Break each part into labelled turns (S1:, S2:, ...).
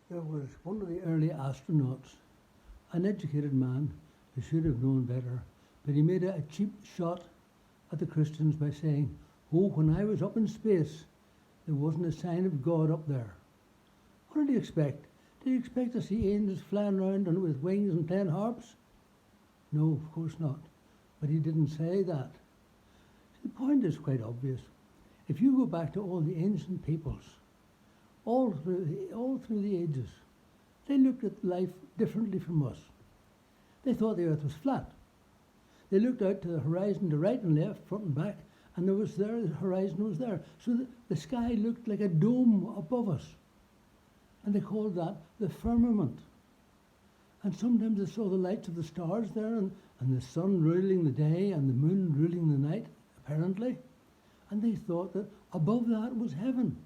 S1: There was one of the early astronauts, an educated man who should have known better, but he made a cheap shot at the Christians by saying, "Oh, when I was up in space, there wasn't a sign of God up there." What did he expect? Did he expect to see angels flying around and with wings and playing harps? No, of course not. But he didn't say that. The point is quite obvious. If you go back to all the ancient peoples, all through the ages, they looked at life differently from us. They thought the earth was flat. They looked out to the horizon to right and left, front and back, and the horizon was there. So the sky looked like a dome above us. And they called that the firmament. And sometimes they saw the lights of the stars there, and the sun ruling the day and the moon ruling the night, apparently. And they thought that above that was heaven.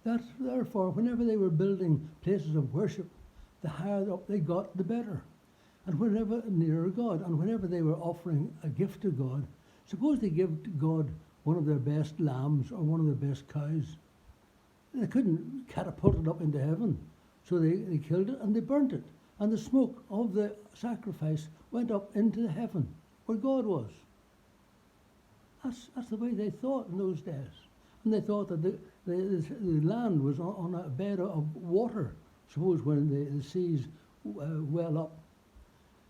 S1: That, therefore, whenever they were building places of worship, the higher up they got, the better. And whenever nearer God, and whenever they were offering a gift to God, suppose they give to God one of their best lambs or one of their best cows. They couldn't catapult it up into heaven. So they killed it and they burnt it. And the smoke of the sacrifice went up into heaven, where God was. That's the way they thought in those days. And they thought that the land was on a bed of water, suppose when the seas well up.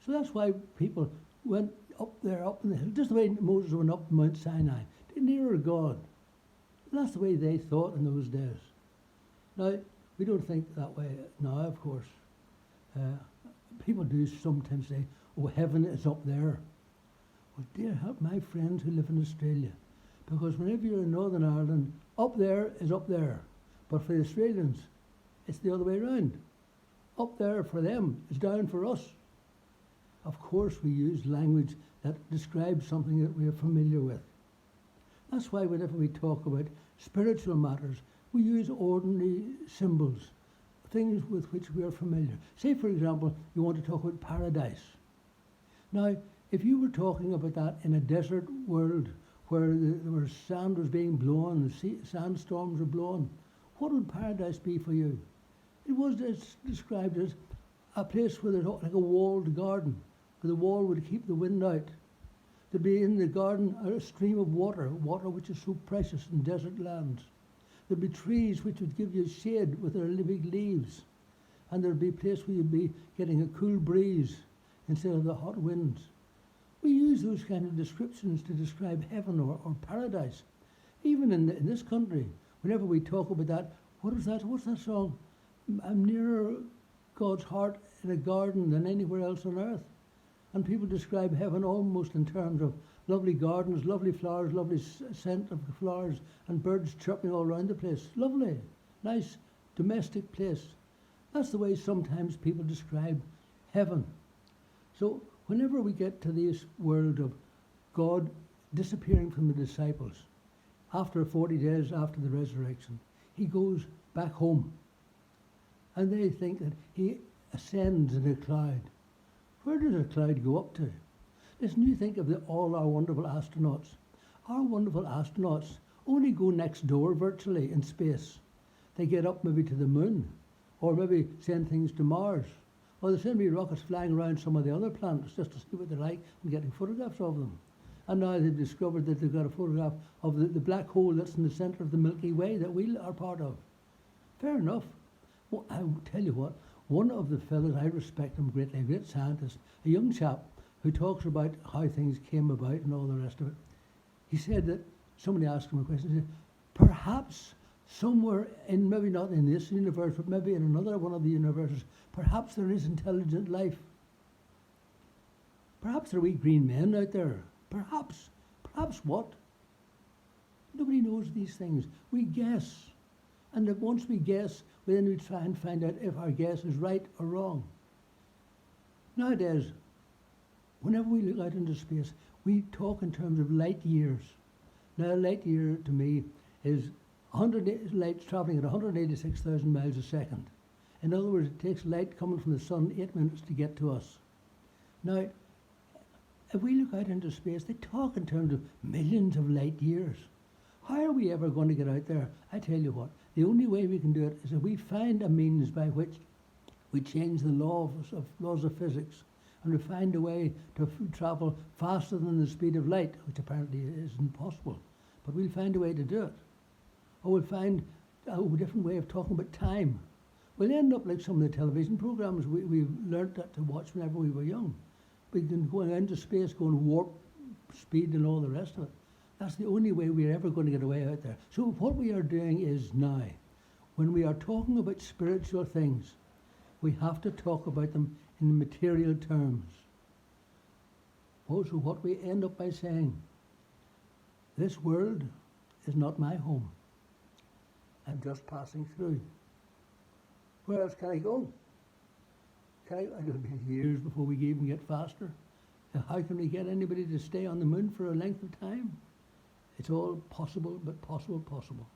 S1: So that's why people went up there, up in the hill, just the way Moses went up Mount Sinai, nearer God. And that's the way they thought in those days. Now, we don't think that way now, of course. People do sometimes say, "Oh, heaven is up there." Well, dear help my friends who live in Australia. Because whenever you're in Northern Ireland, up there is up there. But for the Australians, it's the other way around. Up there for them is down for us. Of course, we use language that describes something that we are familiar with. That's why whenever we talk about spiritual matters, we use ordinary symbols, things with which we are familiar. Say, for example, you want to talk about paradise. Now, if you were talking about that in a desert world where where sand was being blown, the sandstorms were blowing, what would paradise be for you? It was described as a place where there's like a walled garden, where the wall would keep the wind out. There'd be in the garden a stream of water which is so precious in desert lands. There'd be trees which would give you shade with their big leaves. And there'd be a place where you'd be getting a cool breeze instead of the hot winds. We use those kind of descriptions to describe heaven or paradise. Even in this country, whenever we talk about that, what's that song? I'm nearer God's heart in a garden than anywhere else on earth. And people describe heaven almost in terms of lovely gardens, lovely flowers, lovely scent of flowers, and birds chirping all around the place. Lovely, nice, domestic place. That's the way sometimes people describe heaven. So whenever we get to this world of God disappearing from the disciples, after 40 days after the resurrection, he goes back home. And they think that he ascends in a cloud. Where does a cloud go up to? Listen, you think of all our wonderful astronauts. Our wonderful astronauts only go next door virtually in space. They get up maybe to the moon, or maybe send things to Mars. Or they send me rockets flying around some of the other planets just to see what they're like and getting photographs of them. And now they've discovered that they've got a photograph of the black hole that's in the centre of the Milky Way that we are part of. Fair enough. Well, I will tell you what, one of the fellows, I respect him greatly, a great scientist, a young chap who talks about how things came about and all the rest of it. He said that somebody asked him a question, he said, perhaps somewhere in, maybe not in this universe, but maybe in another one of the universes, perhaps there is intelligent life. Perhaps there are wee green men out there. Perhaps. Perhaps what? Nobody knows these things. We guess. And if once we guess, then we try and find out if our guess is right or wrong. Nowadays, whenever we look out into space, we talk in terms of light years. Now, a light year to me is 100 lights travelling at 186,000 miles a second. In other words, it takes light coming from the sun 8 minutes to get to us. Now, if we look out into space, they talk in terms of millions of light years. How are we ever going to get out there? I tell you what, the only way we can do it is if we find a means by which we change the laws of physics, and we find a way to travel faster than the speed of light, which apparently isn't possible. But we'll find a way to do it. Or we'll find a different way of talking about time. We'll end up like some of the television programs we've learnt to watch whenever we were young. We can go into space, go in warp speed and all the rest of it. That's the only way we're ever going to get away out there. So what we are doing is now, when we are talking about spiritual things, we have to talk about them in material terms. Also, what we end up by saying, this world is not my home. I'm just passing through. Where else can I go? It'll be years before we even get faster. How can we get anybody to stay on the moon for a length of time? It's all possible, but possible.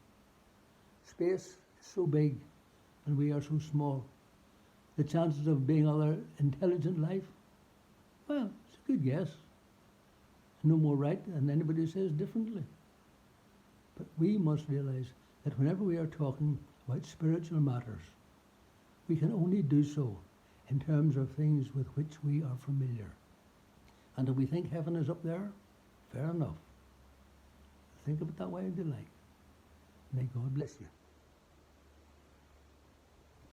S1: Space is so big, and we are so small. The chances of being other intelligent life, well, it's a good guess. No more right than anybody says differently. But we must realize that whenever we are talking about spiritual matters, we can only do so in terms of things with which we are familiar. And if we think heaven is up there, fair enough. Think of it that way if you like. May God bless you.